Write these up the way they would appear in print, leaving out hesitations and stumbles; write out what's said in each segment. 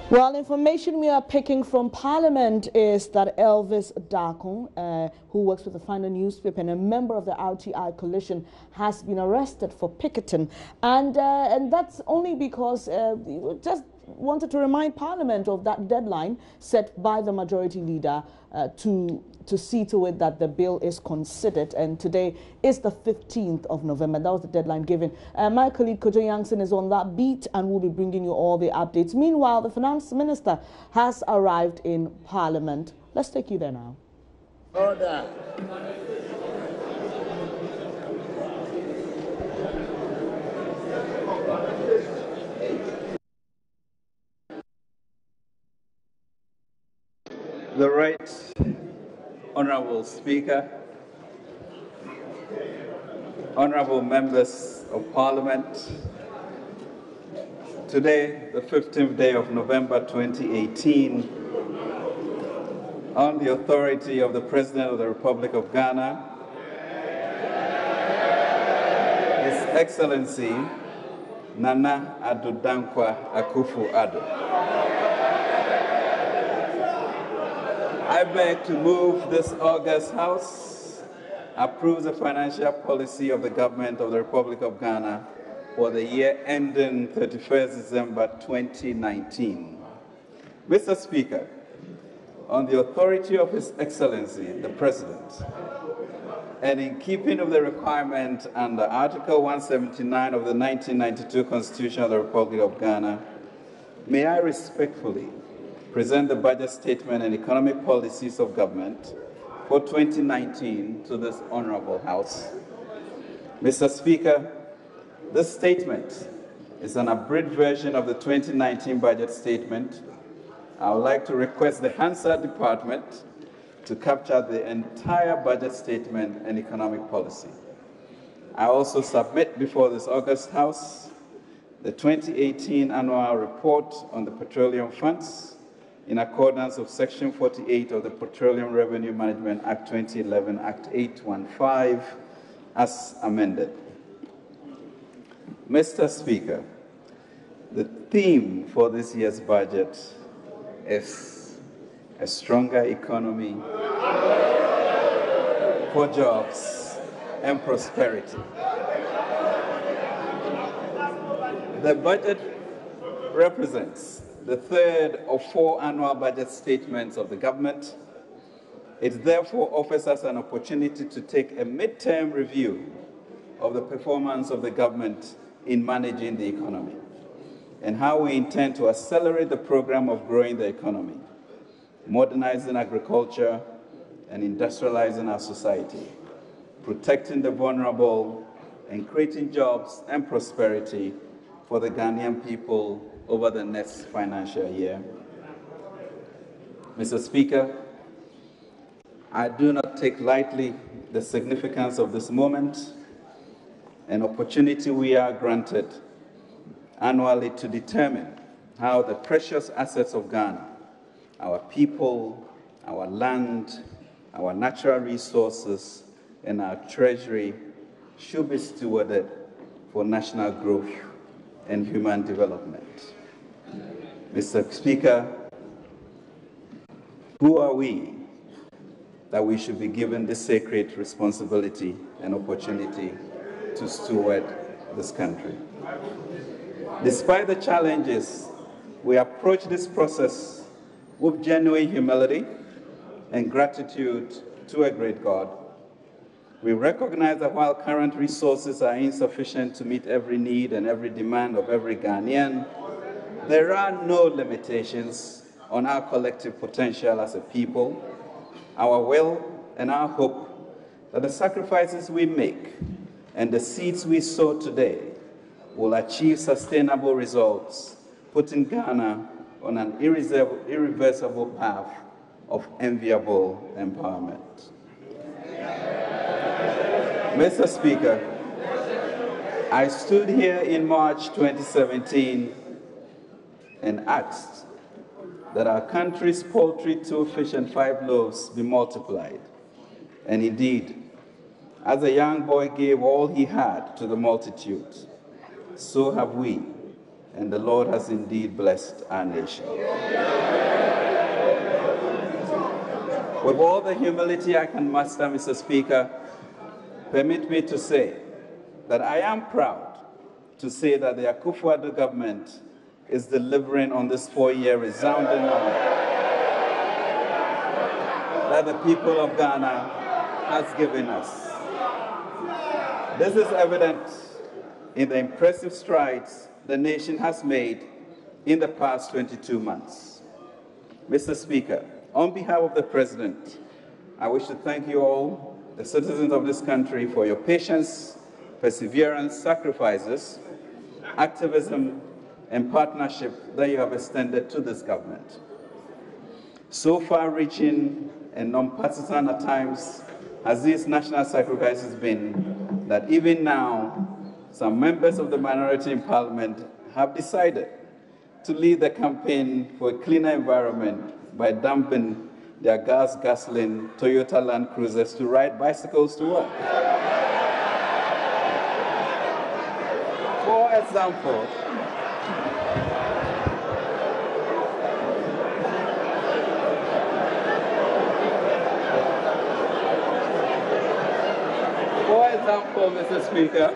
Well, information we are picking from Parliament is that Elvis Darkon, who works with the Final newspaper and a member of the RTI coalition, has been arrested for picketing, and that's only because we just wanted to remind Parliament of that deadline set by the majority leader to see to it that the bill is considered, and today is the 15th of November. That was the deadline given. My colleague Kojo Yankson is on that beat and will be bringing you all the updates. Meanwhile, the Finance Minister has arrived in Parliament. Let's take you there now. Order. The Right Honourable Speaker, Honourable Members of Parliament, today, the 15th day of November 2018, on the authority of the President of the Republic of Ghana, His Excellency Nana Addo Dankwa Akufo-Addo, I beg to move this August House approves the financial policy of the Government of the Republic of Ghana for the year ending 31st December 2019. Mr. Speaker, on the authority of His Excellency, the President, and in keeping with the requirement under Article 179 of the 1992 Constitution of the Republic of Ghana, may I respectfully present the budget statement and economic policies of government for 2019 to this Honourable House. Mr. Speaker, this statement is an abridged version of the 2019 budget statement. I would like to request the Hansard Department to capture the entire budget statement and economic policy. I also submit before this August House the 2018 annual report on the petroleum funds in accordance with Section 48 of the Petroleum Revenue Management Act 2011, Act 815, as amended. Mr. Speaker, the theme for this year's budget is a stronger economy for jobs and prosperity. The budget represents the third of 4 annual budget statements of the government. It therefore offers us an opportunity to take a midterm review of the performance of the government in managing the economy and how we intend to accelerate the program of growing the economy, modernizing agriculture and industrializing our society, protecting the vulnerable and creating jobs and prosperity for the Ghanaian people over the next financial year. Mr. Speaker, I do not take lightly the significance of this moment, an opportunity we are granted annually to determine how the precious assets of Ghana, our people, our land, our natural resources, and our treasury should be stewarded for national growth and human development. Mr. Speaker, who are we that we should be given this sacred responsibility and opportunity to steward this country? Despite the challenges, we approach this process with genuine humility and gratitude to a great God. We recognize that while current resources are insufficient to meet every need and every demand of every Ghanaian, there are no limitations on our collective potential as a people, our will and our hope that the sacrifices we make and the seeds we sow today will achieve sustainable results, putting Ghana on an irreversible path of enviable empowerment. Mr. Speaker, I stood here in March 2017 and asked that our country's poultry, 2 fish and 5 loaves be multiplied. And indeed, as a young boy gave all he had to the multitude, so have we, and the Lord has indeed blessed our nation. With all the humility I can muster, Mr. Speaker, permit me to say that I am proud to say that the Akufo-Addo government is delivering on this 4-year resounding honor that the people of Ghana has given us. This is evident in the impressive strides the nation has made in the past 22 months. Mr. Speaker, on behalf of the President, I wish to thank you all, the citizens of this country, for your patience, perseverance, sacrifices, activism, and partnership that you have extended to this government. So far-reaching and non-partisan at times has these national sacrifices been that even now, some members of the minority in Parliament have decided to lead the campaign for a cleaner environment by dumping their gasoline Toyota Land Cruisers to ride bicycles to work. For example, Mr. Speaker,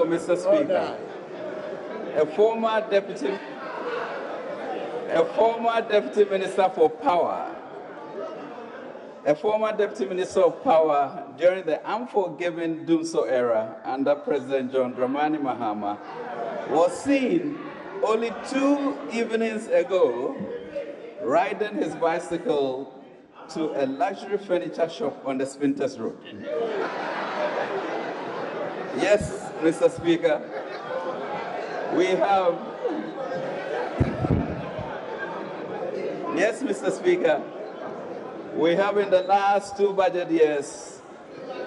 Mr. Speaker, a former deputy minister of power during the unforgiving Doomso era under President John Dramani Mahama was seen only 2 evenings ago riding his bicycle to a luxury furniture shop on the Spinters Road. Yes, Mr. Speaker, we have in the last 2 budget years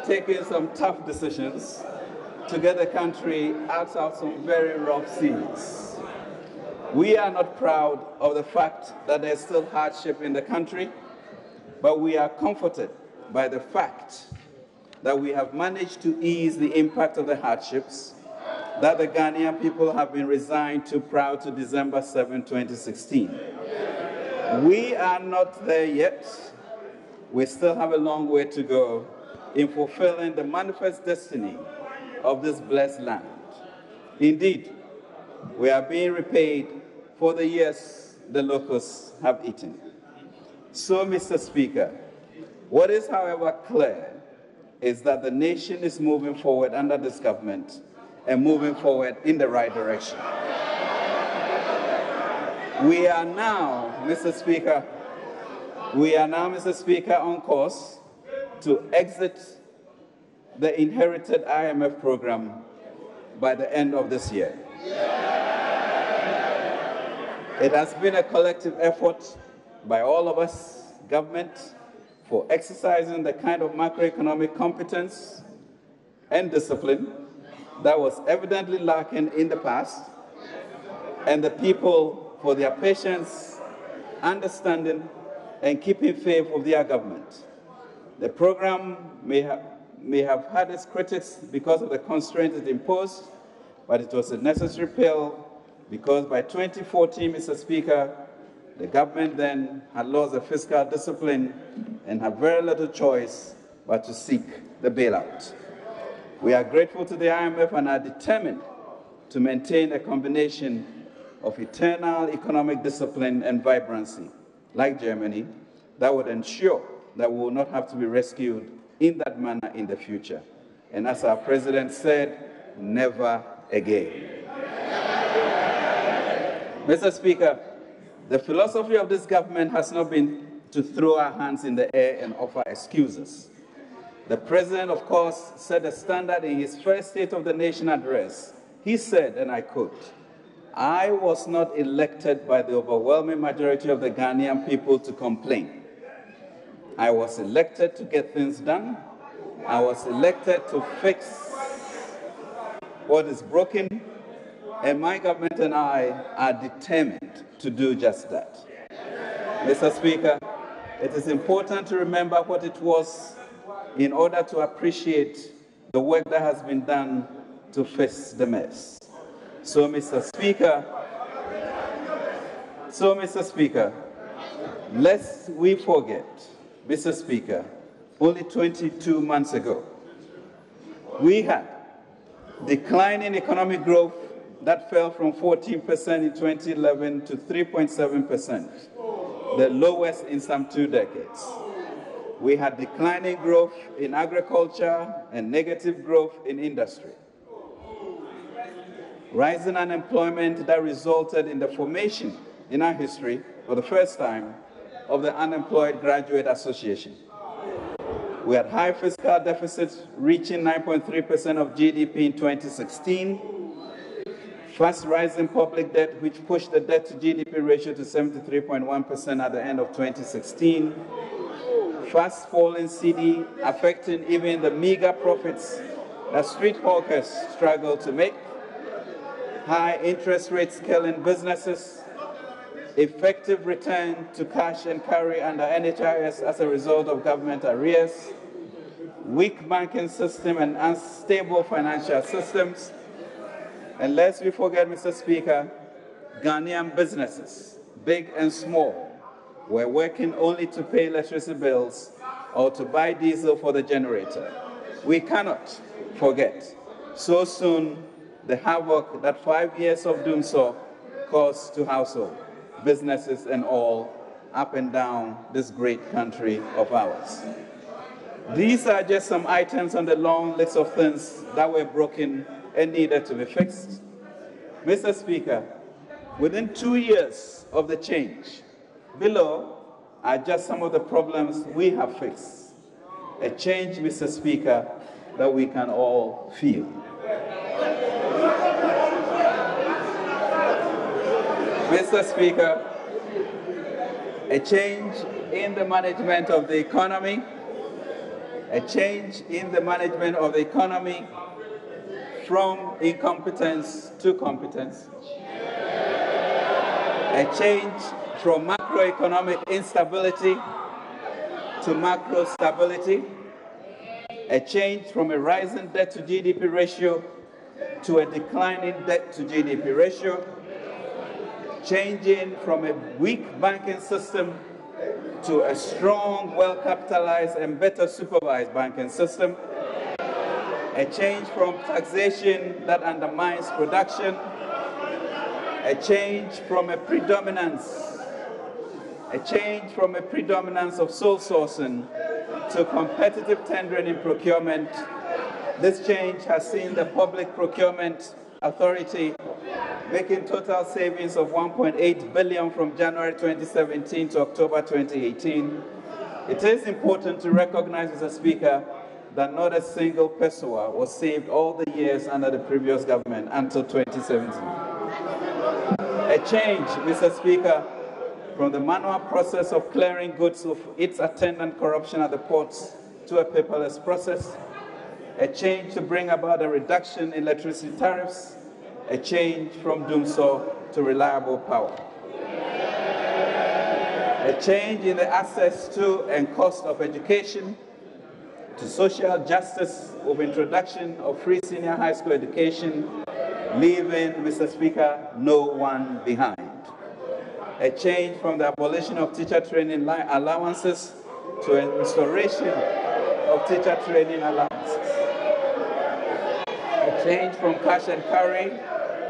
taken some tough decisions to get the country out of some very rough seas. We are not proud of the fact that there's still hardship in the country, but we are comforted by the fact that we have managed to ease the impact of the hardships that the Ghanaian people have been resigned to prior to December 7, 2016. We are not there yet. We still have a long way to go in fulfilling the manifest destiny of this blessed land. Indeed, we are being repaid for the years the locusts have eaten. So, Mr. Speaker, what is, however, clear is that the nation is moving forward under this government and moving forward in the right direction. We are now, Mr. Speaker, on course to exit the inherited IMF program by the end of this year. It has been a collective effort by all of us, government, for exercising the kind of macroeconomic competence and discipline that was evidently lacking in the past, and the people for their patience, understanding, and keeping faith with their government. The program may have had its critics because of the constraints it imposed, but it was a necessary pill because by 2014, Mr. Speaker, the government then had lost the fiscal discipline and had very little choice but to seek the bailout. We are grateful to the IMF and are determined to maintain a combination of eternal economic discipline and vibrancy, like Germany, that would ensure that we will not have to be rescued in that manner in the future. And as our President said, never again. Mr. Speaker, the philosophy of this government has not been to throw our hands in the air and offer excuses. The President, of course, set a standard in his first State of the Nation address. He said, and I quote, "I was not elected by the overwhelming majority of the Ghanaian people to complain. I was elected to get things done. I was elected to fix what is broken, and my government and I are determined to do just that." Mr. Speaker, it is important to remember what it was in order to appreciate the work that has been done to fix the mess. So, Mr. Speaker, lest we forget, Mr. Speaker, only 22 months ago, we had declining economic growth that fell from 14% in 2011 to 3.7%, the lowest in some 2 decades. We had declining growth in agriculture and negative growth in industry. Rising unemployment that resulted in the formation in our history, for the first time, of the Unemployed Graduate Association. We had high fiscal deficits reaching 9.3% of GDP in 2016, fast rising public debt which pushed the debt to GDP ratio to 73.1% at the end of 2016, fast falling CD affecting even the meager profits that street hawkers struggle to make, high interest rates killing businesses, effective return to cash and carry under NHIS as a result of government arrears, weak banking system and unstable financial systems, and lest we forget, Mr. Speaker, Ghanaian businesses, big and small, were working only to pay electricity bills or to buy diesel for the generator. We cannot forget so soon the havoc that 5 years of doom saw caused to households, businesses and all up and down this great country of ours. These are just some items on the long list of things that were broken and needed to be fixed. Mr. Speaker, within 2 years of the change, below are just some of the problems we have fixed. A change, Mr. Speaker, that we can all feel. Mr. Speaker, a change in the management of the economy, a change in the management of the economy from incompetence to competence, a change from macroeconomic instability to macro stability, a change from a rising debt to GDP ratio to a declining debt to GDP ratio, changing from a weak banking system to a strong, well-capitalized and better supervised banking system, a change from taxation that undermines production, a change from a predominance of sole sourcing to competitive tendering in procurement. This change has seen the Public Procurement Authority making total savings of $1.8 billion from January 2017 to October 2018. It is important to recognize, Mr. Speaker, that not a single peso was saved all the years under the previous government until 2017. A change, Mr. Speaker, from the manual process of clearing goods of its attendant corruption at the ports to a paperless process, a change to bring about a reduction in electricity tariffs, a change from doomsaw to reliable power. A change in the access to and cost of education, to social justice with introduction of free senior high school education, leaving, Mr. Speaker, no one behind. A change from the abolition of teacher training allowances to a restoration of teacher training allowances. A change from cash and carry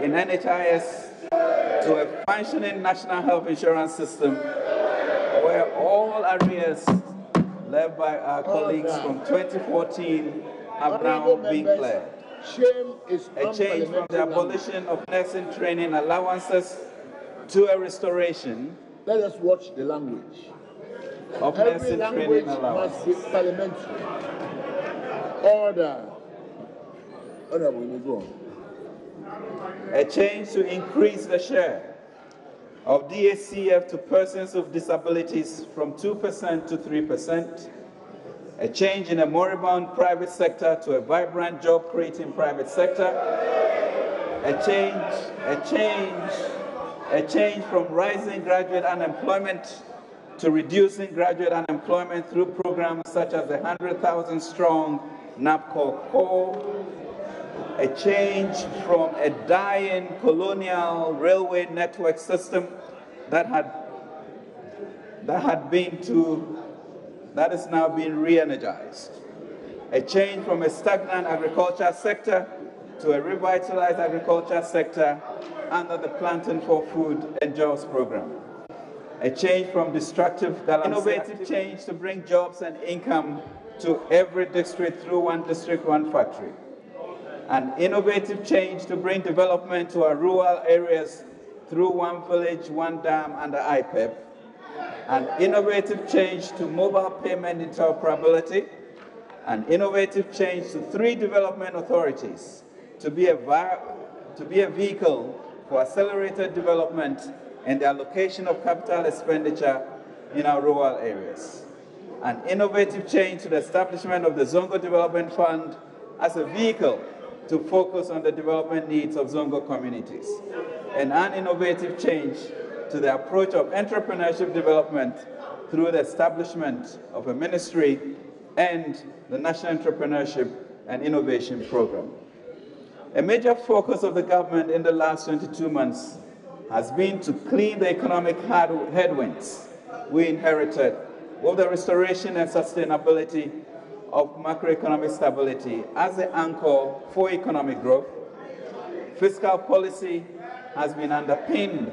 in NHIS to a functioning national health insurance system where all arrears left by our colleagues from 2014 have now been cleared. A change from the abolition of nursing training allowances to a restoration. Let us watch the language. Of nursing training allowances. Must be parliamentary. Order. Honorable, you go on. A change to increase the share of DACF to persons with disabilities from 2% to 3%. A change in a moribund private sector to a vibrant job-creating private sector. A change from rising graduate unemployment to reducing graduate unemployment through programs such as the 100,000 strong NAPCO Core, a change from a dying colonial railway network system that is now being re-energized, a change from a stagnant agriculture sector to a revitalized agriculture sector under the Planting for Food and Jobs program, a change from destructive innovative change to bring jobs and income to every district through one district, one factory, an innovative change to bring development to our rural areas through one village, one dam under IPEP, an innovative change to mobile payment interoperability, an innovative change to 3 development authorities to be a vehicle for accelerated development and the allocation of capital expenditure in our rural areas, an innovative change to the establishment of the Zongo Development Fund as a vehicle to focus on the development needs of Zongo communities, and an innovative change to the approach of entrepreneurship development through the establishment of a ministry and the National Entrepreneurship and Innovation Program. A major focus of the government in the last 22 months has been to clean the economic headwinds we inherited with the restoration and sustainability of macroeconomic stability as the anchor for economic growth. Fiscal policy has been underpinned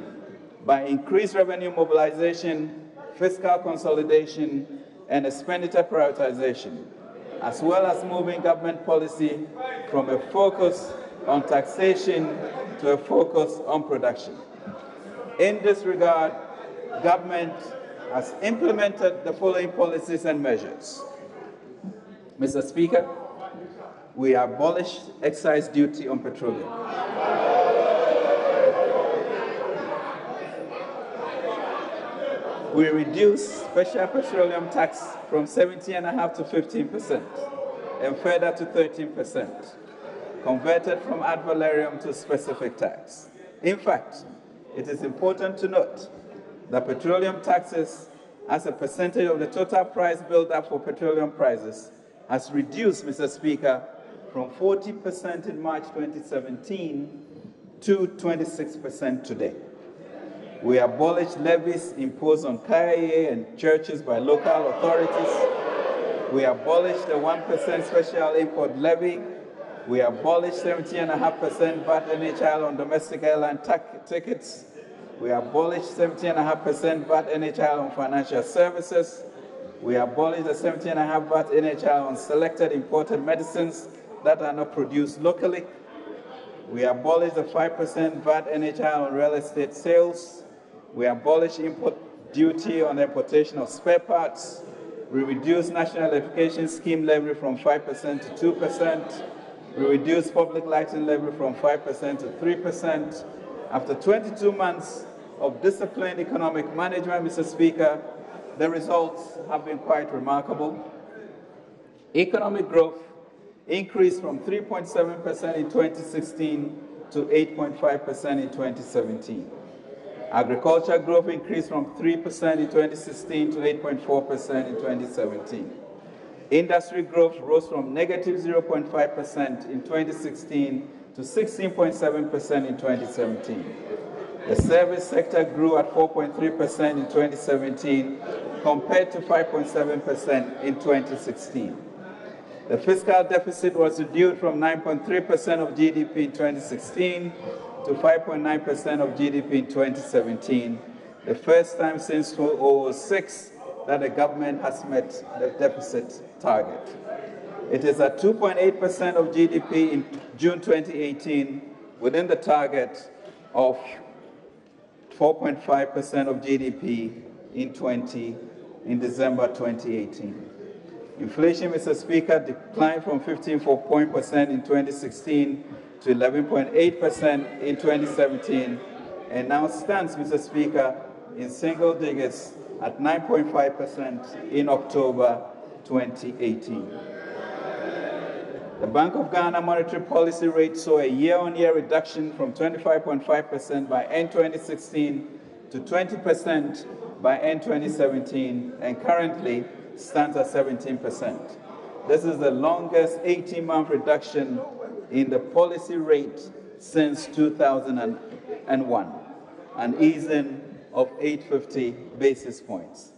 by increased revenue mobilization, fiscal consolidation, and expenditure prioritization, as well as moving government policy from a focus on taxation to a focus on production. In this regard, government has implemented the following policies and measures. Mr. Speaker, we abolished excise duty on petroleum. We reduced special petroleum tax from 17.5% to 15% and further to 13%, converted from ad valorem to specific tax. In fact, it is important to note that petroleum taxes as a percentage of the total price build-up for petroleum prices has reduced, Mr. Speaker, from 40% in March 2017 to 26% today. We abolished levies imposed on KIA and churches by local authorities. We abolished the 1% special import levy. We abolished 17.5% VAT NHL on domestic airline tickets. We abolished 17.5% VAT NHL on financial services. We abolished the 17.5% VAT NHL on selected imported medicines that are not produced locally. We abolished the 5% VAT NHL on real estate sales. We abolished import duty on the importation of spare parts. We reduced National Education Scheme levy from 5% to 2%. We reduced public lighting levy from 5% to 3%. After 22 months of disciplined economic management, Mr. Speaker, the results have been quite remarkable. Economic growth increased from 3.7% in 2016 to 8.5% in 2017. Agriculture growth increased from 3% in 2016 to 8.4% in 2017. Industry growth rose from negative 0.5% in 2016 to 16.7% in 2017. The service sector grew at 4.3% in 2017 compared to 5.7% in 2016. The fiscal deficit was reduced from 9.3% of GDP in 2016 to 5.9% of GDP in 2017, the first time since 2006 that the government has met the deficit target. It is at 2.8% of GDP in June 2018, within the target of 4.5% of GDP in December 2018. Inflation, Mr. Speaker, declined from 15.4% in 2016 to 11.8% in 2017, and now stands, Mr. Speaker, in single digits at 9.5% in October 2018. The Bank of Ghana monetary policy rate saw a year-on-year reduction from 25.5% by end 2016 to 20% by end 2017 and currently stands at 17%. This is the longest 18-month reduction in the policy rate since 2001, an easing of 850 basis points.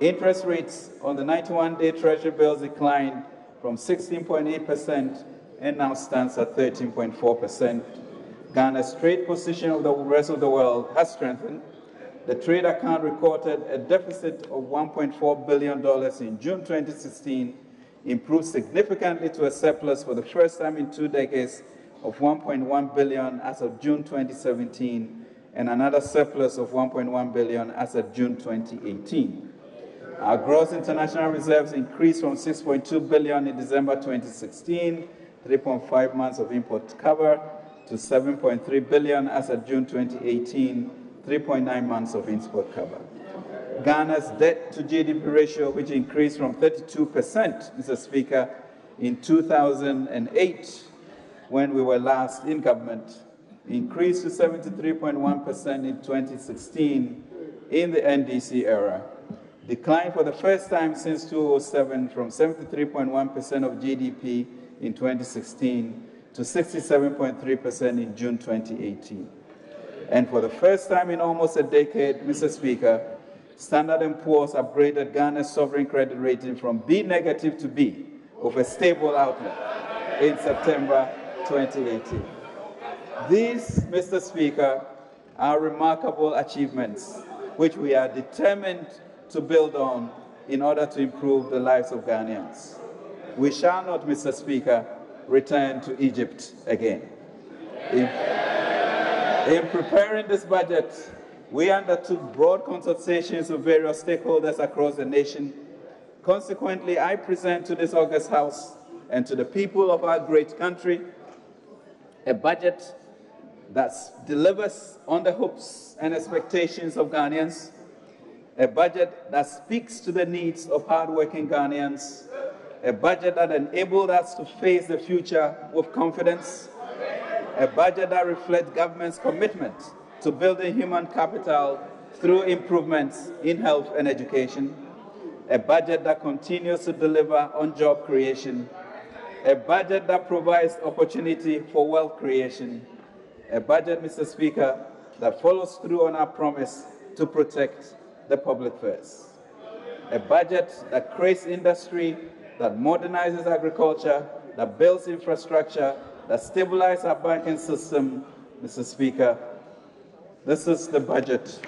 Interest rates on the 91-day Treasury bills declined from 16.8% and now stands at 13.4%. Ghana's trade position with the rest of the world has strengthened. The trade account recorded a deficit of $1.4 billion in June 2016, improved significantly to a surplus for the first time in 2 decades of $1.1 billion as of June 2017, and another surplus of $1.1 billion as of June 2018. Our gross international reserves increased from $6.2 billion in December 2016, 3.5 months of import cover, to $7.3 billion as of June 2018, 3.9 months of import cover. Ghana's debt to GDP ratio, which increased from 32%, Mr. Speaker, in 2008, when we were last in government, increased to 73.1% in 2016 in the NDC era, declined for the first time since 2007 from 73.1% of GDP in 2016 to 67.3% in June 2018. And for the first time in almost a decade, Mr. Speaker, Standard & Poor's upgraded Ghana's sovereign credit rating from B negative to B with a stable outlook in September 2018. These, Mr. Speaker, are remarkable achievements which we are determined to build on in order to improve the lives of Ghanaians. We shall not, Mr. Speaker, return to Egypt again. In preparing this budget, we undertook broad consultations with various stakeholders across the nation. Consequently, I present to this august House and to the people of our great country a budget that delivers on the hopes and expectations of Ghanaians, a budget that speaks to the needs of hardworking Ghanaians, a budget that enabled us to face the future with confidence, a budget that reflects government's commitment to building human capital through improvements in health and education, a budget that continues to deliver on job creation, a budget that provides opportunity for wealth creation, a budget, Mr. Speaker, that follows through on our promise to protect the public first, a budget that creates industry, that modernizes agriculture, that builds infrastructure, that stabilizes our banking system. Mr. Speaker, this is the budget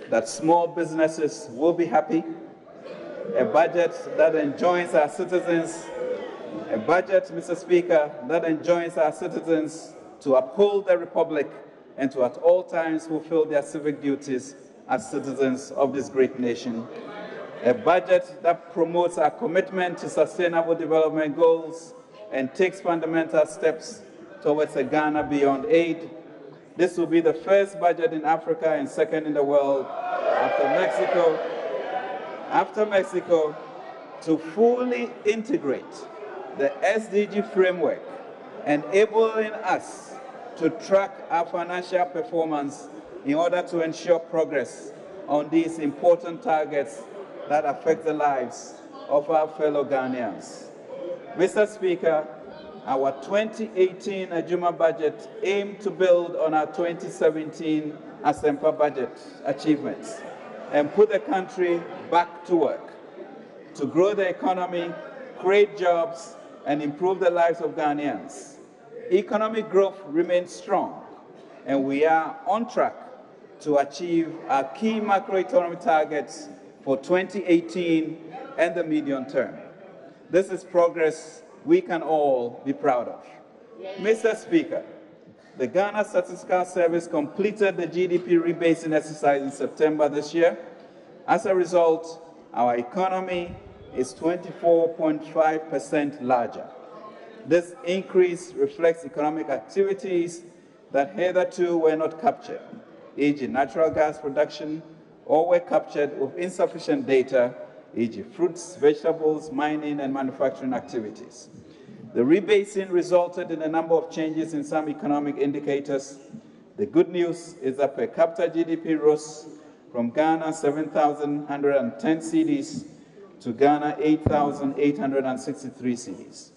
that small businesses will be happy, a budget that enjoins our citizens, a budget, Mr. Speaker, that enjoins our citizens to uphold the Republic and to at all times fulfill their civic duties as citizens of this great nation. A budget that promotes our commitment to sustainable development goals and takes fundamental steps towards a Ghana beyond aid. This will be the first budget in Africa and second in the world after Mexico to fully integrate the SDG framework, enabling us to track our financial performance in order to ensure progress on these important targets that affect the lives of our fellow Ghanaians. Mr. Speaker, our 2018 Ajuma budget aimed to build on our 2017 Asempa budget achievements and put the country back to work to grow the economy, create jobs, and improve the lives of Ghanaians. Economic growth remains strong, and we are on track to achieve our key macroeconomic targets for 2018 and the medium term. This is progress we can all be proud of. Mr. Speaker, the Ghana Statistical Service completed the GDP rebasing exercise in September this year. As a result, our economy is 24.5% larger. This increase reflects economic activities that hitherto were not captured, e.g. natural gas production, or were captured with insufficient data, e.g. fruits, vegetables, mining, and manufacturing activities. The rebasing resulted in a number of changes in some economic indicators. The good news is that per capita GDP rose from Ghana 7,110 cedis to Ghana 8,863 cedis.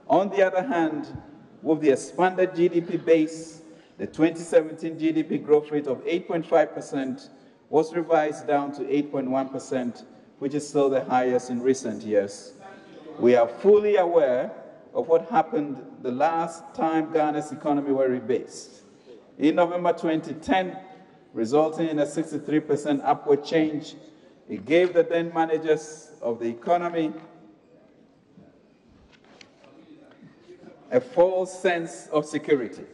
On the other hand, with the expanded GDP base, the 2017 GDP growth rate of 8.5% was revised down to 8.1%, which is still the highest in recent years. We are fully aware of what happened the last time Ghana's economy were rebased. In November 2010, resulting in a 63% upward change, it gave the then managers of the economy a false sense of security,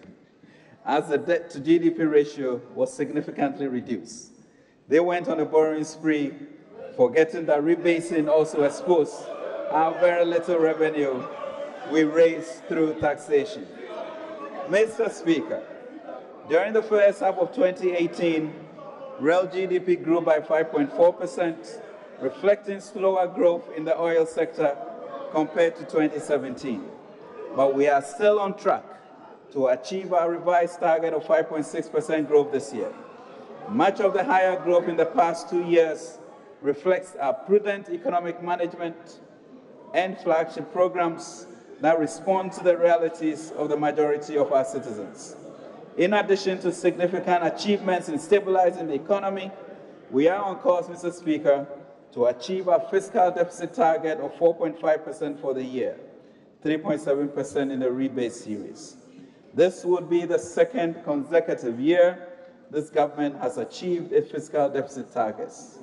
as the debt to GDP ratio was significantly reduced. They went on a borrowing spree, forgetting that rebasing also exposed how very little revenue we raised through taxation. Mr. Speaker, during the first half of 2018, real GDP grew by 5.4%, reflecting slower growth in the oil sector compared to 2017. But we are still on track to achieve our revised target of 5.6% growth this year. Much of the higher growth in the past 2 years reflects our prudent economic management and flagship programs that respond to the realities of the majority of our citizens. In addition to significant achievements in stabilizing the economy, we are on course, Mr. Speaker, to achieve our fiscal deficit target of 4.5% for the year, 3.7% in the rebase series. This would be the second consecutive year this government has achieved its fiscal deficit targets.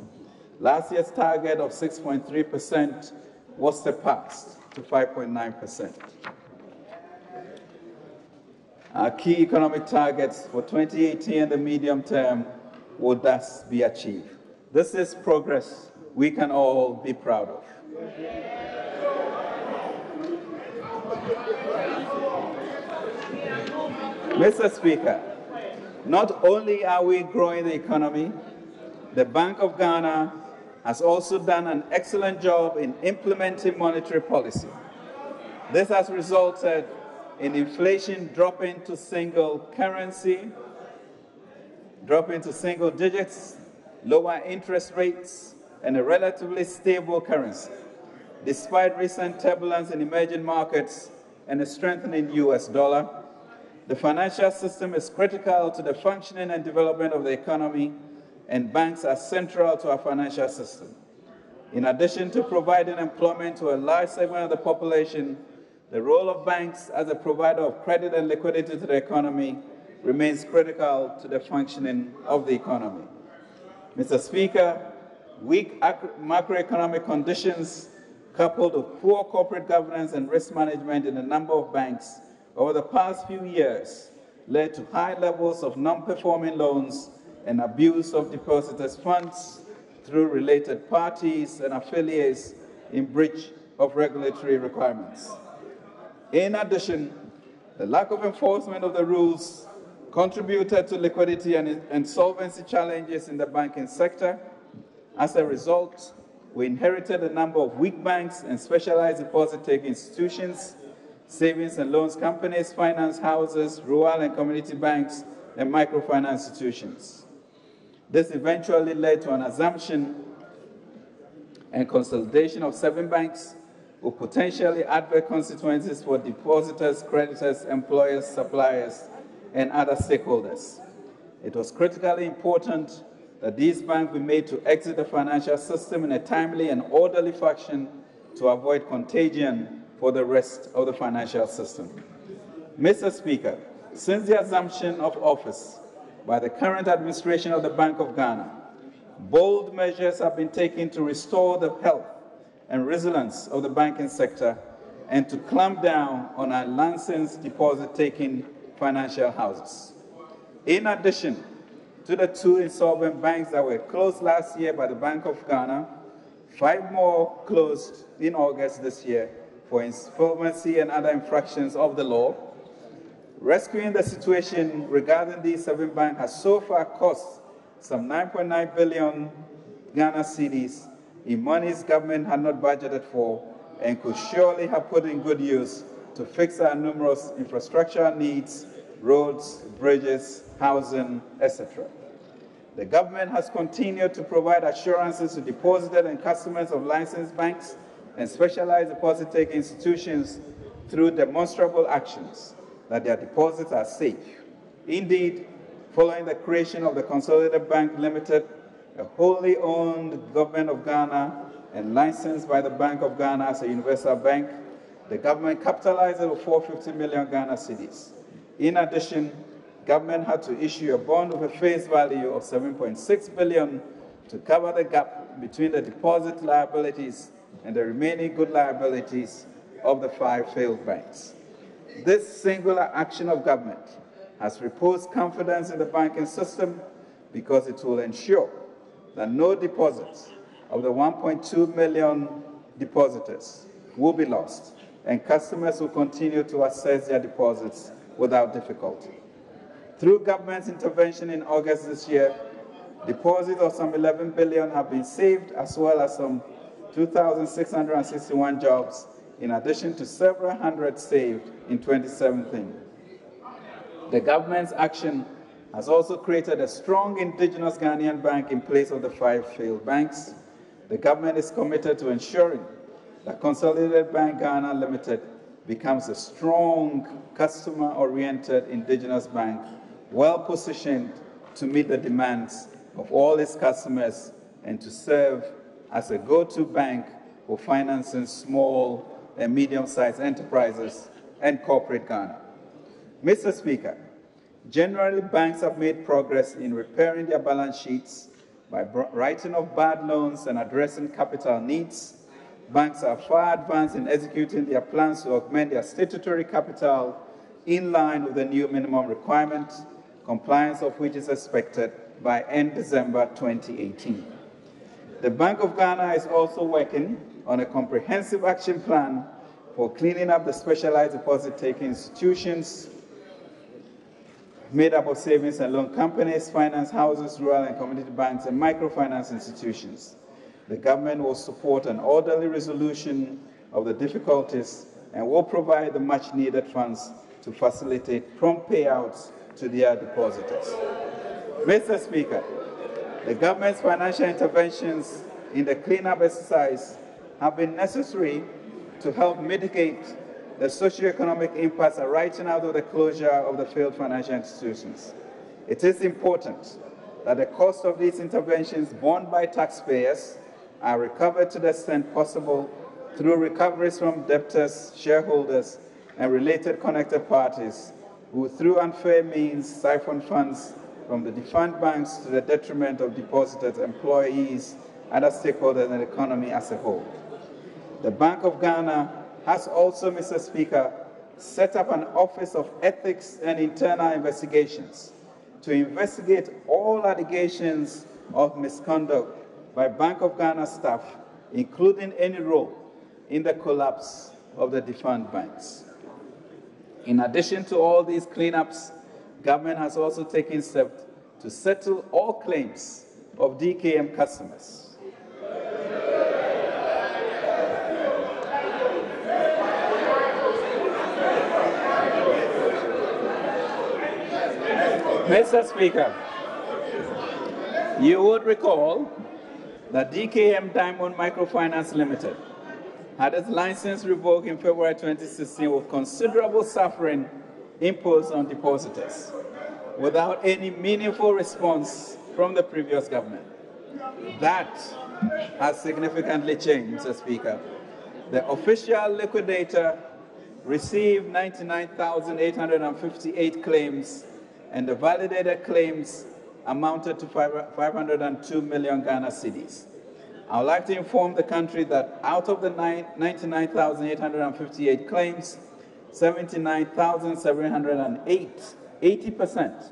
Last year's target of 6.3% was surpassed to 5.9%. Our key economic targets for 2018 and the medium term will thus be achieved. This is progress we can all be proud of. Mr. Speaker, not only are we growing the economy, the Bank of Ghana has also done an excellent job in implementing monetary policy. This has resulted in inflation dropping to single digits, lower interest rates, and a relatively stable currency, despite recent turbulence in emerging markets and a strengthening US dollar. The financial system is critical to the functioning and development of the economy, and banks are central to our financial system. In addition to providing employment to a large segment of the population, the role of banks as a provider of credit and liquidity to the economy remains critical to the functioning of the economy. Mr. Speaker, weak macroeconomic conditions coupled with poor corporate governance and risk management in a number of banks over the past few years led to high levels of non-performing loans and abuse of depositors' funds through related parties and affiliates in breach of regulatory requirements. In addition, the lack of enforcement of the rules contributed to liquidity and solvency challenges in the banking sector. As a result, we inherited a number of weak banks and specialized deposit-taking institutions, savings and loans companies, finance houses, rural and community banks, and microfinance institutions. This eventually led to an assumption and consolidation of 7 banks with potentially adverse consequences for depositors, creditors, employers, suppliers, and other stakeholders. It was critically important that these banks be made to exit the financial system in a timely and orderly fashion to avoid contagion for the rest of the financial system. Mr. Speaker, since the assumption of office by the current administration of the Bank of Ghana, bold measures have been taken to restore the health and resilience of the banking sector and to clamp down on unlicensed deposit-taking financial houses. In addition to the 2 insolvent banks that were closed last year by the Bank of Ghana, 5 more closed in August this year for insolvency and other infractions of the law. Rescuing the situation regarding these 7 banks has so far cost some 9.9 billion Ghana cedis in monies government had not budgeted for and could surely have put in good use to fix our numerous infrastructural needs roads, bridges, housing, etc. The government has continued to provide assurances to depositors and customers of licensed banks and specialized deposit-taking institutions through demonstrable actions that their deposits are safe. Indeed, following the creation of the Consolidated Bank Limited, a wholly owned government of Ghana and licensed by the Bank of Ghana as a universal bank, the government capitalized over 450 million Ghana cedis. In addition, government had to issue a bond with a face value of 7.6 billion to cover the gap between the deposit liabilities and the remaining good liabilities of the 5 failed banks. This singular action of government has reposed confidence in the banking system because it will ensure that no deposits of the 1.2 million depositors will be lost, and customers will continue to access their deposits without difficulty. Through government's intervention in August this year, deposits of some 11 billion have been saved, as well as some 2,661 jobs, in addition to several hundred saved in 2017. The government's action has also created a strong indigenous Ghanaian bank in place of the 5 failed banks. The government is committed to ensuring that Consolidated Bank Ghana Limited becomes a strong, customer-oriented indigenous bank, well-positioned to meet the demands of all its customers and to serve as a go-to bank for financing small and medium-sized enterprises and corporate Ghana. Mr. Speaker, generally, banks have made progress in repairing their balance sheets by writing off bad loans and addressing capital needs. Banks are far advanced in executing their plans to augment their statutory capital in line with the new minimum requirement, compliance of which is expected by end December 2018. The Bank of Ghana is also working on a comprehensive action plan for cleaning up the specialized deposit-taking institutions made up of savings and loan companies, finance houses, rural and community banks, and microfinance institutions. The government will support an orderly resolution of the difficulties and will provide the much-needed funds to facilitate prompt payouts to their depositors. Mr. Speaker, the government's financial interventions in the cleanup exercise have been necessary to help mitigate the socio-economic impacts arising out of the closure of the failed financial institutions. It is important that the cost of these interventions borne by taxpayers are recovered to the extent possible through recoveries from debtors, shareholders, and related connected parties who, through unfair means, siphon funds from the defunct banks to the detriment of depositors, employees, and other stakeholders in the economy as a whole. The Bank of Ghana has also, Mr. Speaker, set up an Office of Ethics and Internal Investigations to investigate all allegations of misconduct by Bank of Ghana staff, including any role in the collapse of the defunct banks. In addition to all these cleanups, government has also taken steps to settle all claims of DKM customers. Mr. Speaker, you would recall that DKM Diamond Microfinance Limited had its license revoked in February 2016 with considerable suffering imposed on depositors without any meaningful response from the previous government. That has significantly changed, Mr. Speaker. The official liquidator received 99,858 claims, and the validated claims amounted to 502 million Ghana cedis. I would like to inform the country that out of the 99,858 claims, 79,708, 80%,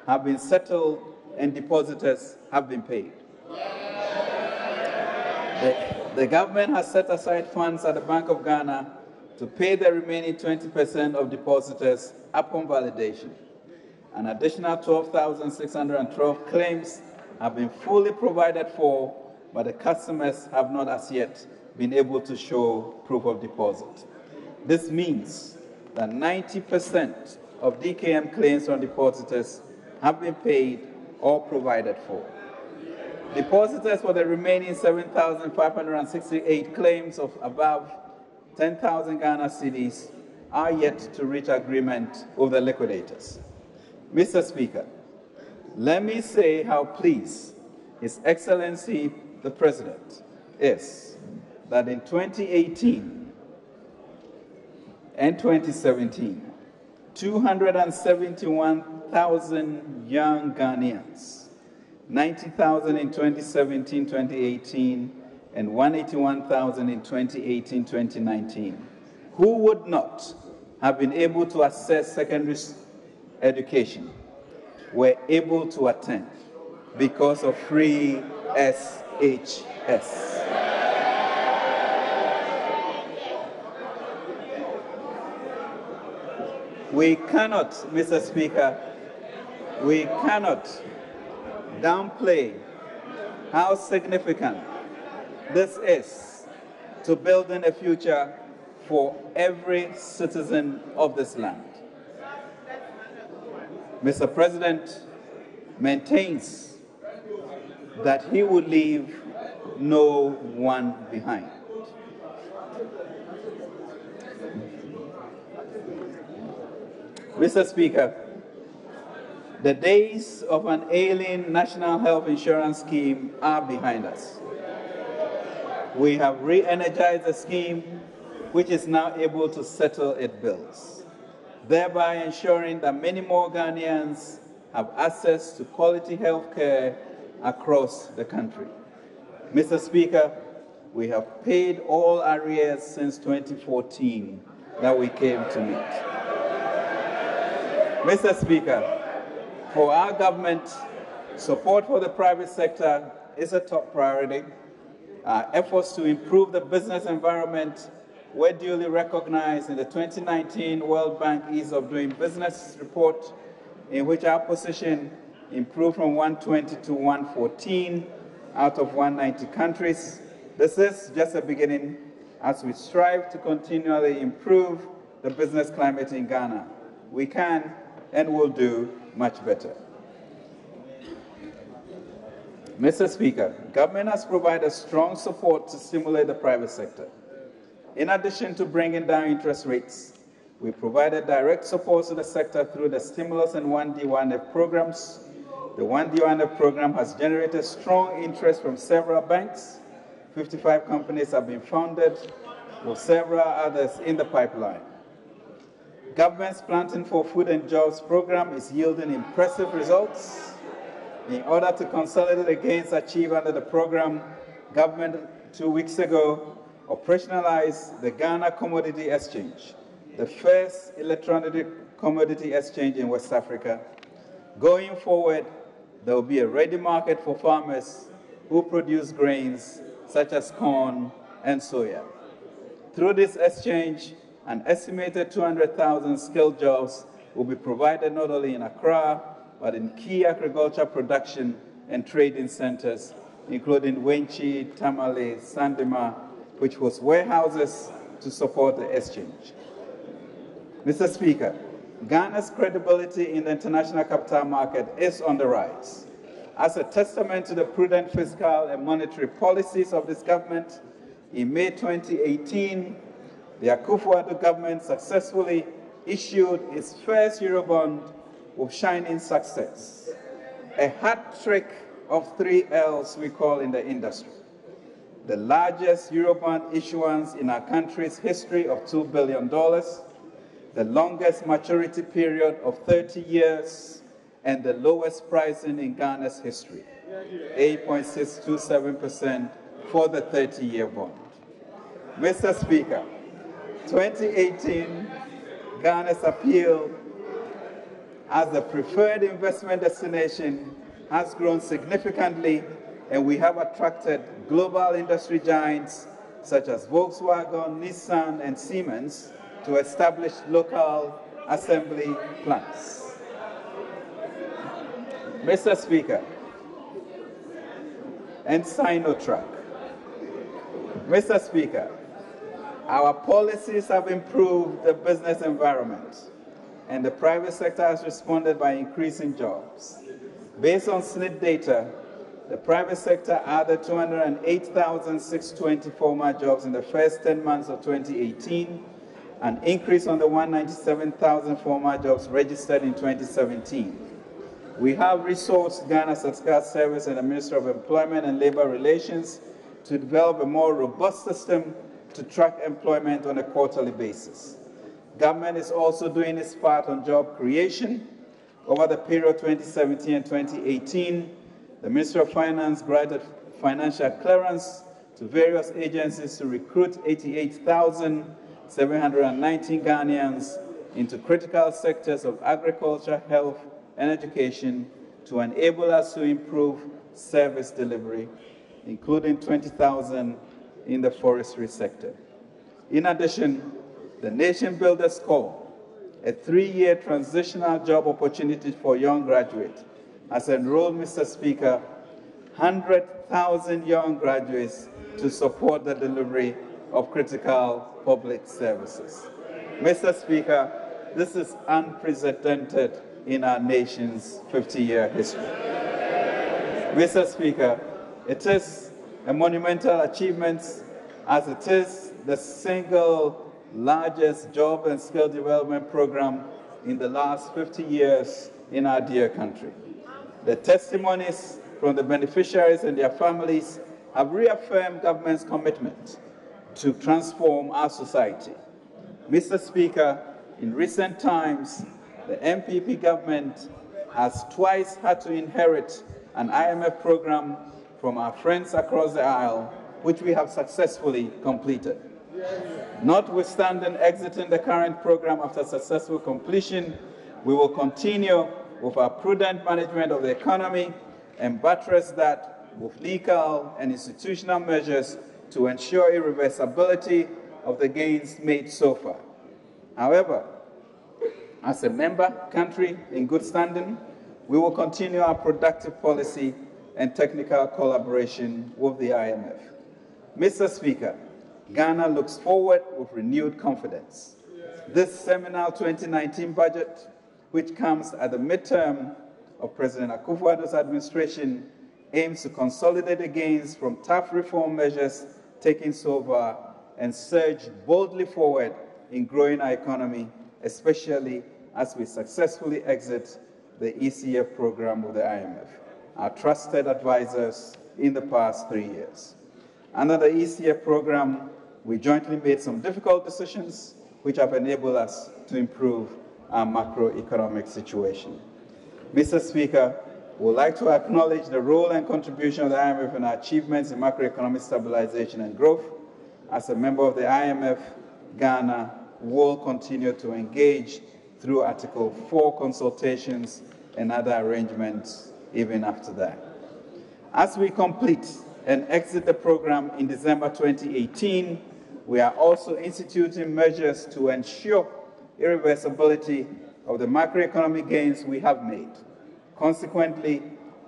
have been settled and depositors have been paid. The government has set aside funds at the Bank of Ghana to pay the remaining 20% of depositors upon validation. An additional 12,612 claims have been fully provided for, but the customers have not as yet been able to show proof of deposit. This means that 90% of DKM claims from depositors have been paid or provided for. Depositors for the remaining 7,568 claims of above 10,000 Ghana cedis are yet to reach agreement with the liquidators. Mr. Speaker, let me say how pleased His Excellency the President is that in 2018 and 2017, 271,000 young Ghanaians, 90,000 in 2017-2018, and 181,000 in 2018-2019, who would not have been able to access secondary education, were able to attend because of free SHS. We cannot, Mr. Speaker, we cannot downplay how significant this is to building a future for every citizen of this land. Mr. President maintains that he will leave no one behind. Mr. Speaker, the days of an ailing national health insurance scheme are behind us. We have re-energized the scheme, which is now able to settle its bills, thereby ensuring that many more Ghanaians have access to quality health care across the country. Mr. Speaker, we have paid all arrears since 2014 that we came to meet. Mr. Speaker, for our government, support for the private sector is a top priority. Our efforts to improve the business environment were duly recognized in the 2019 World Bank Ease of Doing Business report, in which our position improved from 120 to 114 out of 190 countries. This is just a beginning as we strive to continually improve the business climate in Ghana. We can and will do much better. Mr. Speaker, government has provided strong support to stimulate the private sector. In addition to bringing down interest rates, we provided direct support to the sector through the stimulus and 1D1F programs. The 1D1F program has generated strong interest from several banks. 55 companies have been founded, with several others in the pipeline. Government's Planting for Food and Jobs program is yielding impressive results. In order to consolidate the gains achieved under the program, government 2 weeks ago operationalized the Ghana Commodity Exchange, the first electronic commodity exchange in West Africa. Going forward, there will be a ready market for farmers who produce grains such as corn and soya. Through this exchange, an estimated 200,000 skilled jobs will be provided not only in Accra, but in key agriculture production and trading centers, including Wenchi, Tamale, Sandema, which host warehouses to support the exchange. Mr. Speaker, Ghana's credibility in the international capital market is on the rise. As a testament to the prudent fiscal and monetary policies of this government, in May 2018, the Akufo-Addo government successfully issued its first Eurobond with shining success, a hat trick of 3 Ls we call in the industry. The largest Eurobond issuance in our country's history of $2 billion, the longest maturity period of 30 years, and the lowest pricing in Ghana's history, 8.627% for the 30-year bond. Mr. Speaker, 2018, Ghana's appeal as the preferred investment destination has grown significantly, and we have attracted global industry giants such as Volkswagen, Nissan, and Siemens to establish local assembly plants. Mr. Speaker, and Sinotrack. Mr. Speaker, our policies have improved the business environment and the private sector has responded by increasing jobs. Based on SNIT data, the private sector added 208,620 formal jobs in the first 10 months of 2018, an increase on the 197,000 formal jobs registered in 2017. We have resourced Ghana Statistical Service and the Ministry of Employment and Labor Relations to develop a more robust system to track employment on a quarterly basis. Government is also doing its part on job creation. Over the period 2017 and 2018, the Ministry of Finance granted financial clearance to various agencies to recruit 88,719 Ghanaians into critical sectors of agriculture, health, and education to enable us to improve service delivery, including 20,000 in the forestry sector. In addition, the Nation Builders Corps, a 3-year transitional job opportunity for young graduates, has enrolled, Mr. Speaker, 100,000 young graduates to support the delivery of critical public services. Mr. Speaker, this is unprecedented in our nation's 50-year history. Mr. Speaker, it is a monumental achievement as it is the single largest job and skill development program in the last 50 years in our dear country. The testimonies from the beneficiaries and their families have reaffirmed government's commitment to transform our society. Mr. Speaker, in recent times, the MPP government has twice had to inherit an IMF program from our friends across the aisle, which we have successfully completed. Notwithstanding exiting the current program after successful completion, we will continue with our prudent management of the economy and buttress that with legal and institutional measures to ensure irreversibility of the gains made so far. However, as a member country in good standing, we will continue our productive policy and technical collaboration with the IMF. Mr. Speaker, Ghana looks forward with renewed confidence. This seminal 2019 budget, which comes at the midterm of President Akufo-Addo's administration, aims to consolidate the gains from tough reform measures taken so far and surge boldly forward in growing our economy, especially as we successfully exit the ECF program of the IMF, our trusted advisors in the past 3 years. Under the ECF program, we jointly made some difficult decisions which have enabled us to improve our macroeconomic situation. Mr. Speaker, we would like to acknowledge the role and contribution of the IMF in our achievements in macroeconomic stabilization and growth. As a member of the IMF, Ghana will continue to engage through Article 4 consultations and other arrangements even after that. As we complete and exit the program in December 2018, we are also instituting measures to ensure irreversibility of the macroeconomic gains we have made. Consequently,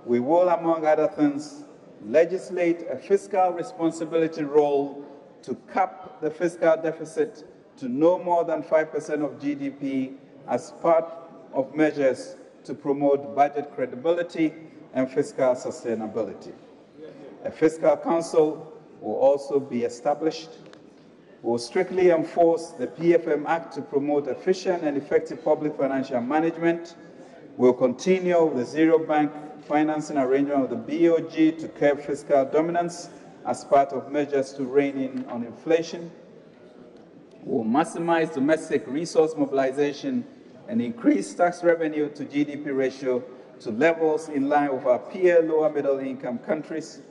we will, among other things, legislate a fiscal responsibility role to cap the fiscal deficit to no more than 5% of GDP as part of measures to promote budget credibility and fiscal sustainability. A fiscal council will also be established. We will strictly enforce the PFM Act to promote efficient and effective public financial management. We will continue the zero bank financing arrangement of the BOG to curb fiscal dominance as part of measures to rein in on inflation. We will maximize domestic resource mobilization and increase tax revenue to GDP ratio to levels in line with our peer lower middle income countries.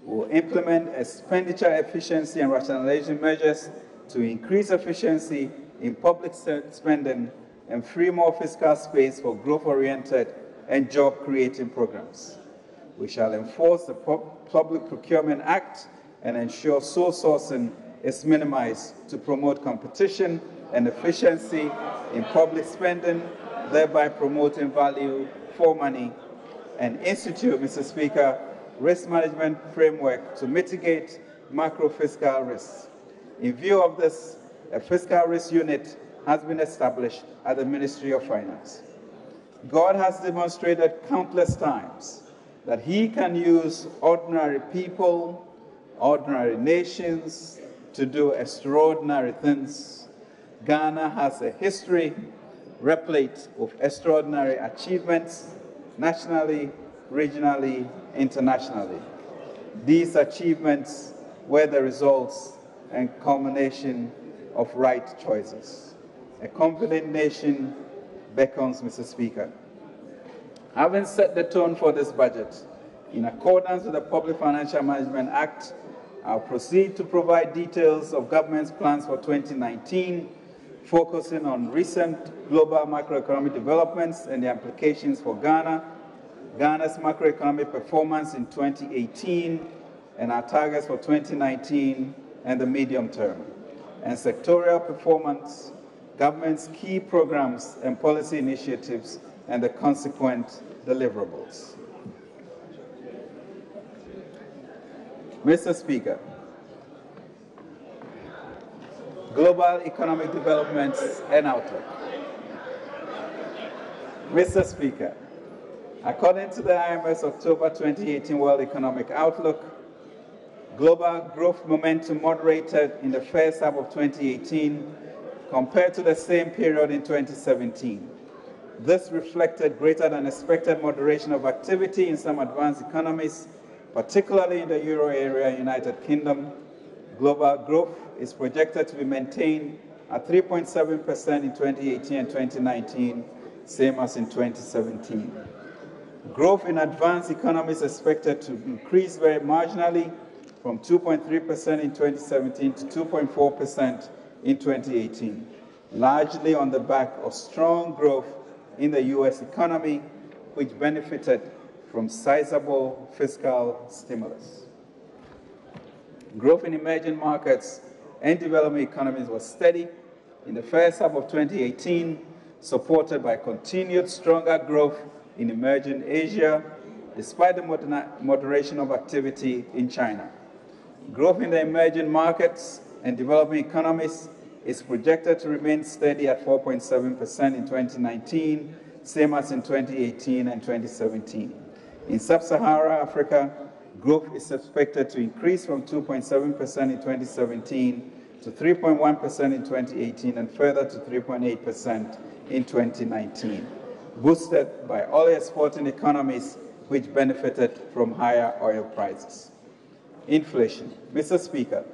We will implement expenditure efficiency and rationalization measures to increase efficiency in public spending and free more fiscal space for growth-oriented and job-creating programs. We shall enforce the Public Procurement Act and ensure sole sourcing is minimized to promote competition and efficiency in public spending, thereby promoting value for money, and institute, Mr. Speaker, risk management framework to mitigate macro-fiscal risks. In view of this, a fiscal risk unit has been established at the Ministry of Finance. God has demonstrated countless times that he can use ordinary people, ordinary nations to do extraordinary things. Ghana has a history replete with extraordinary achievements nationally, regionally, internationally. These achievements were the results and culmination of right choices. A confident nation beckons, Mr. Speaker. Having set the tone for this budget, in accordance with the Public Financial Management Act, I'll proceed to provide details of government's plans for 2019, focusing on recent global macroeconomic developments and the implications for Ghana, Ghana's macroeconomic performance in 2018, and our targets for 2019 and the medium term, and sectorial performance, government's key programs and policy initiatives, and the consequent deliverables. Mr. Speaker, global economic developments and outlook. Mr. Speaker, according to the IMF's October 2018 World Economic Outlook, global growth momentum moderated in the first half of 2018 compared to the same period in 2017. This reflected greater than expected moderation of activity in some advanced economies, particularly in the Euro area and United Kingdom. Global growth is projected to be maintained at 3.7% in 2018 and 2019, same as in 2017. Growth in advanced economies is expected to increase very marginally from 2.3% in 2017 to 2.4% in 2018, largely on the back of strong growth in the U.S. economy, which benefited from sizable fiscal stimulus. Growth in emerging markets and developing economies was steady in the first half of 2018, supported by continued stronger growth in emerging Asia, despite the moderation of activity in China. Growth in the emerging markets and developing economies is projected to remain steady at 4.7% in 2019, same as in 2018 and 2017. In sub-Saharan Africa, growth is expected to increase from 2.7% in 2017 to 3.1% in 2018 and further to 3.8% in 2019, boosted by oil exporting economies which benefited from higher oil prices. Inflation. Mr. Speaker,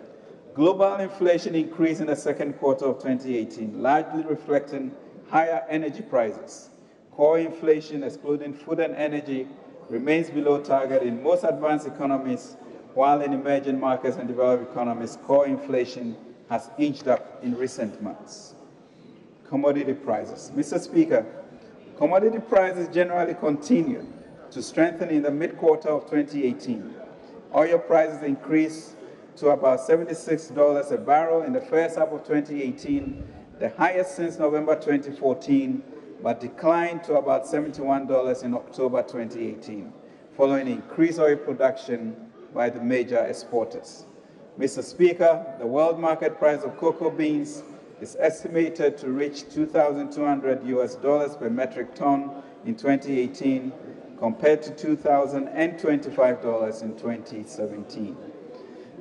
global inflation increased in the second quarter of 2018, largely reflecting higher energy prices. Core inflation, excluding food and energy, remains below target in most advanced economies, while in emerging markets and developed economies, core inflation has inched up in recent months. Commodity prices. Mr. Speaker, commodity prices generally continued to strengthen in the mid-quarter of 2018. Oil prices increased to about $76 a barrel in the first half of 2018, the highest since November 2014, but declined to about $71 in October 2018, following increased oil production by the major exporters. Mr. Speaker, the world market price of cocoa beans is estimated to reach $2,200 per metric ton in 2018, compared to $2,025 in 2017.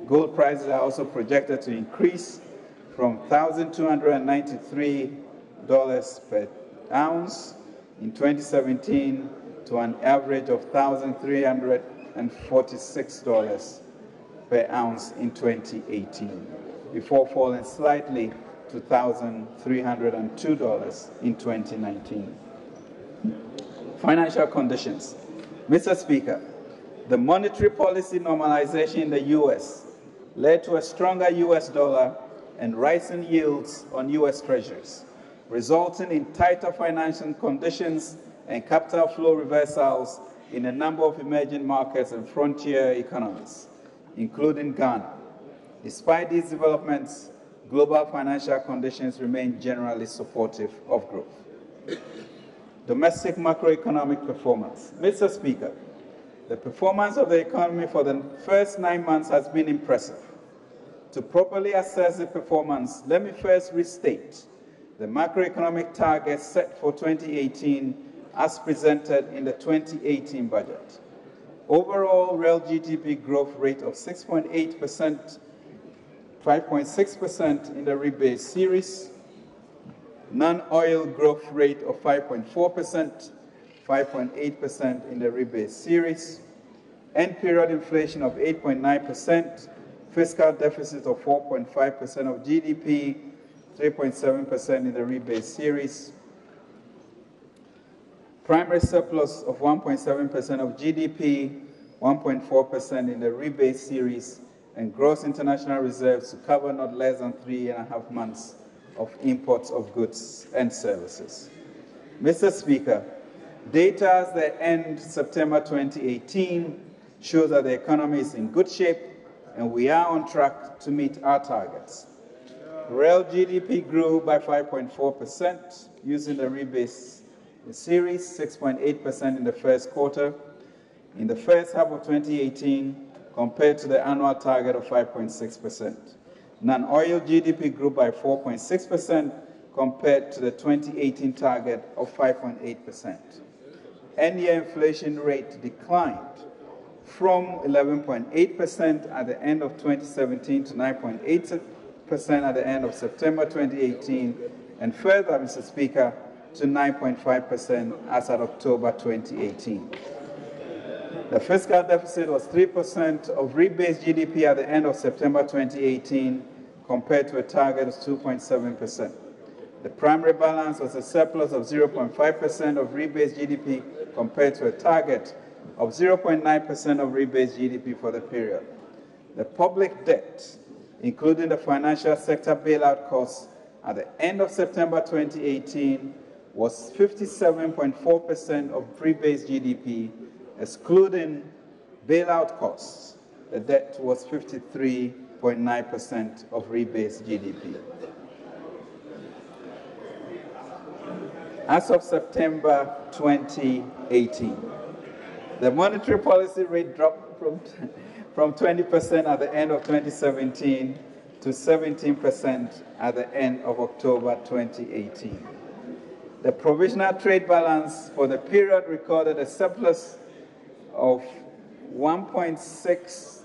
Gold prices are also projected to increase from $1,293 per ounce in 2017 to an average of $1,346 per ounce in 2018, before falling slightly to $1,302 in 2019. Financial conditions. Mr. Speaker, the monetary policy normalization in the U.S. led to a stronger U.S. dollar and rising yields on U.S. treasuries, resulting in tighter financial conditions and capital flow reversals in a number of emerging markets and frontier economies, including Ghana. Despite these developments, global financial conditions remain generally supportive of growth. Domestic macroeconomic performance. Mr. Speaker, the performance of the economy for the first 9 months has been impressive. To properly assess the performance, let me first restate the macroeconomic targets set for 2018 as presented in the 2018 budget. Overall, real GDP growth rate of 6.8%, 5.6% in the rebase series, non-oil growth rate of 5.4%, 5.8% in the rebase series, end period inflation of 8.9%, fiscal deficit of 4.5% of GDP, 3.7% in the rebase series, primary surplus of 1.7% of GDP, 1.4% in the rebase series, and gross international reserves to cover not less than 3.5 months of imports of goods and services. Mr. Speaker, data as they end September 2018 shows that the economy is in good shape and we are on track to meet our targets. Real GDP grew by 5.4% using the rebase series, 6.8% in the first quarter. In the first half of 2018, compared to the annual target of 5.6%. Non-oil GDP grew by 4.6% compared to the 2018 target of 5.8%. End-year inflation rate declined from 11.8% at the end of 2017 to 9.8% at the end of September 2018, and further, Mr. Speaker, to 9.5% as at October 2018. The fiscal deficit was 3% of rebased GDP at the end of September 2018, compared to a target of 2.7%. The primary balance was a surplus of 0.5% of rebased GDP, compared to a target of 0.9% of rebased GDP for the period. The public debt, including the financial sector bailout costs, at the end of September 2018 was 57.4% of rebased GDP, excluding bailout costs. The debt was 53.9% of rebased GDP. As of September 2018, the monetary policy rate dropped from 20% at the end of 2017 to 17% at the end of October 2018. The provisional trade balance for the period recorded a surplus of 1.6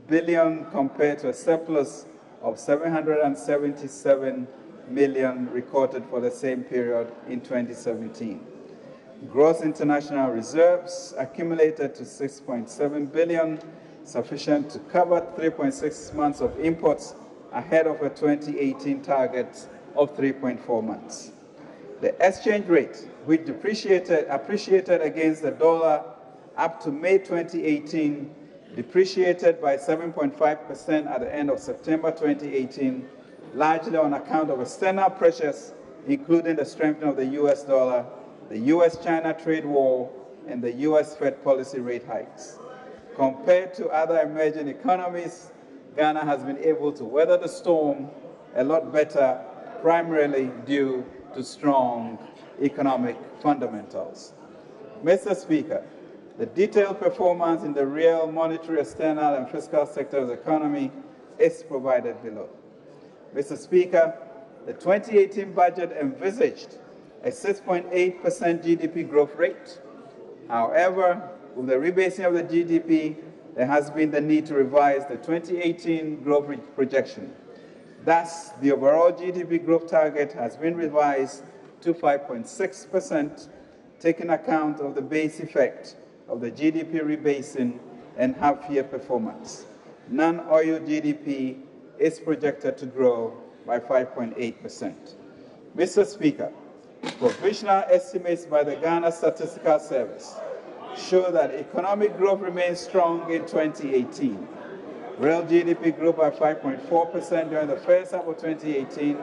billion compared to a surplus of 777 million recorded for the same period in 2017. Gross international reserves accumulated to 6.7 billion, sufficient to cover 3.6 months of imports ahead of a 2018 target of 3.4 months. The exchange rate, which appreciated against the dollar up to May 2018, depreciated by 7.5% at the end of September 2018, largely on account of external pressures, including the strengthening of the US dollar, the US-China trade war, and the US Fed policy rate hikes. Compared to other emerging economies, Ghana has been able to weather the storm a lot better, primarily due to strong economic fundamentals. Mr. Speaker, the detailed performance in the real monetary, external, and fiscal sector of the economy is provided below. Mr. Speaker, the 2018 budget envisaged a 6.8% GDP growth rate. However, with the rebasing of the GDP, there has been the need to revise the 2018 growth projection. Thus, the overall GDP growth target has been revised to 5.6%, taking account of the base effect of the GDP rebasing and half-year performance. Non-oil GDP is projected to grow by 5.8%. Mr. Speaker, provisional estimates by the Ghana Statistical Service show that economic growth remains strong in 2018. Real GDP grew by 5.4% during the first half of 2018,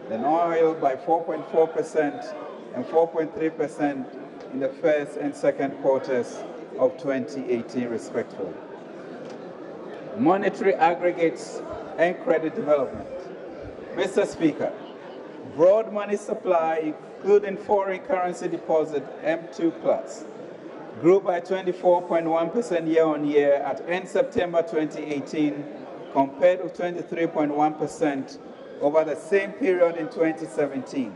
then oil by 4.4% and 4.3% in the first and second quarters of 2018, respectively. Monetary aggregates and credit development. Mr. Speaker, broad money supply, including foreign currency deposit M2+, grew by 24.1% year-on-year at end September 2018, compared with 23.1% over the same period in 2017.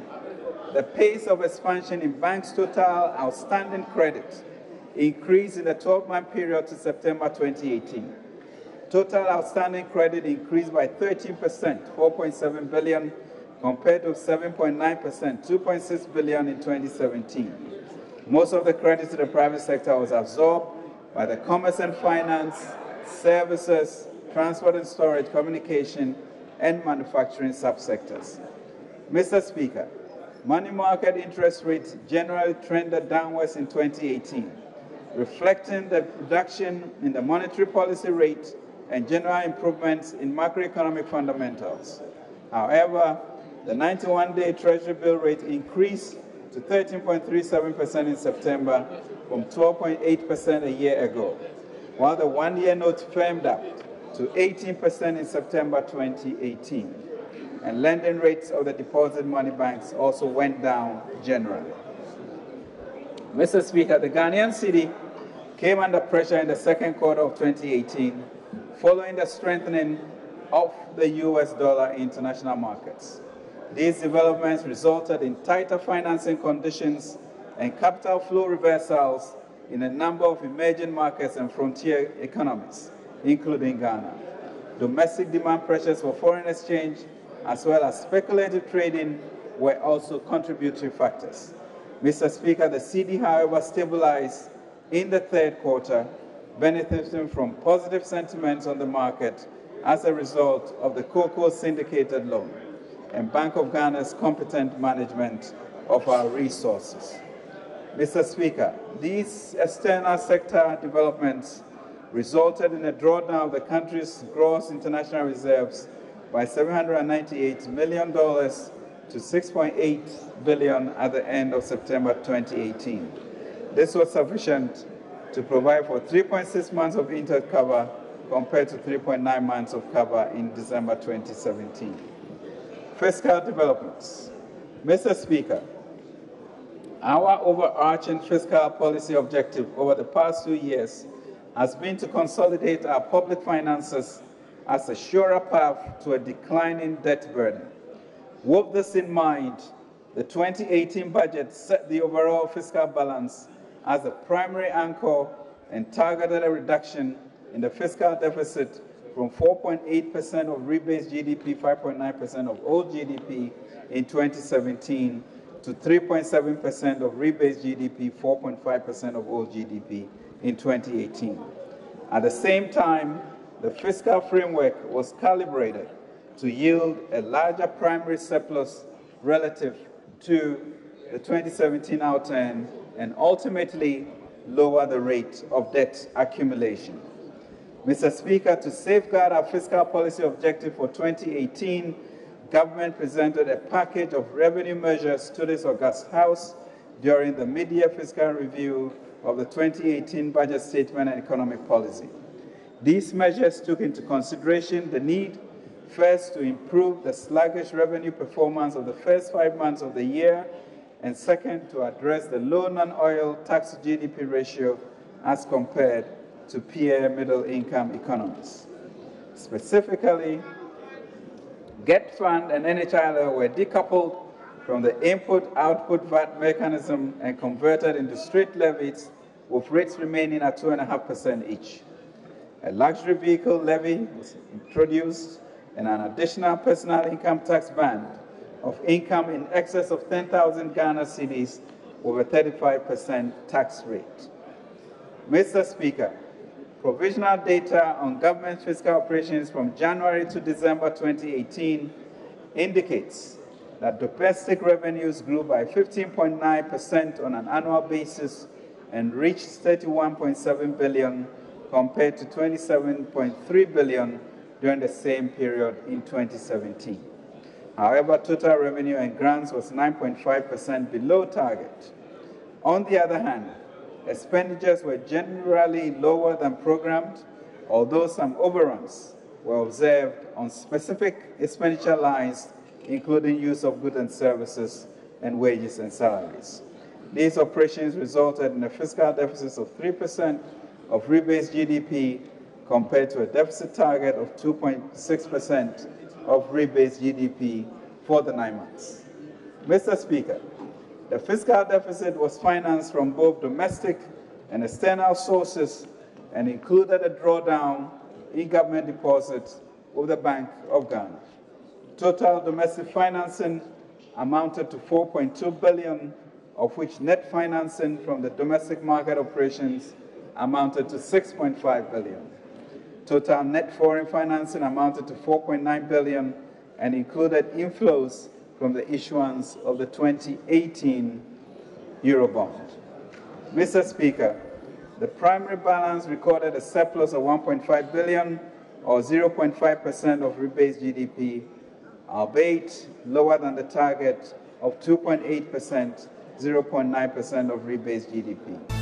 The pace of expansion in banks' total outstanding credit increased in the 12-month period to September 2018. Total outstanding credit increased by 13%, 4.7 billion, compared to 7.9%, 2.6 billion in 2017. Most of the credit to the private sector was absorbed by the commerce and finance, services, transport and storage, communication, and manufacturing subsectors. Mr. Speaker, money market interest rates generally trended downwards in 2018, reflecting the reduction in the monetary policy rate and general improvements in macroeconomic fundamentals. However, the 91-day Treasury bill rate increased to 13.37% in September from 12.8% a year ago, while the one-year note firmed up to 18% in September 2018. And lending rates of the deposit money banks also went down generally. Mr. Speaker, the Ghanaian cedi came under pressure in the second quarter of 2018 following the strengthening of the US dollar in international markets. These developments resulted in tighter financing conditions and capital flow reversals in a number of emerging markets and frontier economies, including Ghana. Domestic demand pressures for foreign exchange as well as speculative trading were also contributory factors. Mr. Speaker, the cedi, however, stabilized in the third quarter, benefiting from positive sentiments on the market as a result of the cocoa syndicated loan and Bank of Ghana's competent management of our resources. Mr. Speaker, these external sector developments resulted in a drawdown of the country's gross international reserves by $798 million to $6.8 billion at the end of September 2018. This was sufficient to provide for 3.6 months of interest cover compared to 3.9 months of cover in December 2017. Fiscal developments. Mr. Speaker, our overarching fiscal policy objective over the past 2 years has been to consolidate our public finances as a surer path to a declining debt burden. With this in mind, the 2018 budget set the overall fiscal balance as the primary anchor and targeted a reduction in the fiscal deficit from 4.8% of rebased GDP, 5.9% of old GDP in 2017 to 3.7% of rebased GDP, 4.5% of old GDP in 2018. At the same time, the fiscal framework was calibrated to yield a larger primary surplus relative to the 2017 outturn and ultimately lower the rate of debt accumulation. Mr. Speaker, to safeguard our fiscal policy objective for 2018, government presented a package of revenue measures to this August House during the mid-year fiscal review of the 2018 budget statement and economic policy. These measures took into consideration the need, first, to improve the sluggish revenue performance of the first 5 months of the year, and second, to address the low non-oil tax-to-GDP ratio as compared to peer middle-income economies. Specifically, GET Fund and NHIL were decoupled from the input-output VAT mechanism and converted into straight levies, with rates remaining at 2.5% each. A luxury vehicle levy was introduced and an additional personal income tax band of income in excess of 10,000 Ghana cedis with a 35% tax rate. Mr. Speaker, provisional data on government fiscal operations from January to December 2018 indicates that domestic revenues grew by 15.9% on an annual basis and reached 31.7 billion compared to 27.3 billion during the same period in 2017. However, total revenue and grants was 9.5% below target. On the other hand, expenditures were generally lower than programmed, although some overruns were observed on specific expenditure lines, including use of goods and services and wages and salaries. These operations resulted in a fiscal deficit of 3% of rebased GDP compared to a deficit target of 2.6% of rebased GDP for the 9 months. Mr. Speaker, the fiscal deficit was financed from both domestic and external sources and included a drawdown in government deposits with the Bank of Ghana. Total domestic financing amounted to $4.2 billion, of which net financing from the domestic market operations amounted to $6.5 billion. Total net foreign financing amounted to $4.9 billion and included inflows from the issuance of the 2018 Eurobond. Mr. Speaker, the primary balance recorded a surplus of $1.5 billion, or 0.5% of rebased GDP, albeit lower than the target of 2.8%, 0.9% of rebased GDP.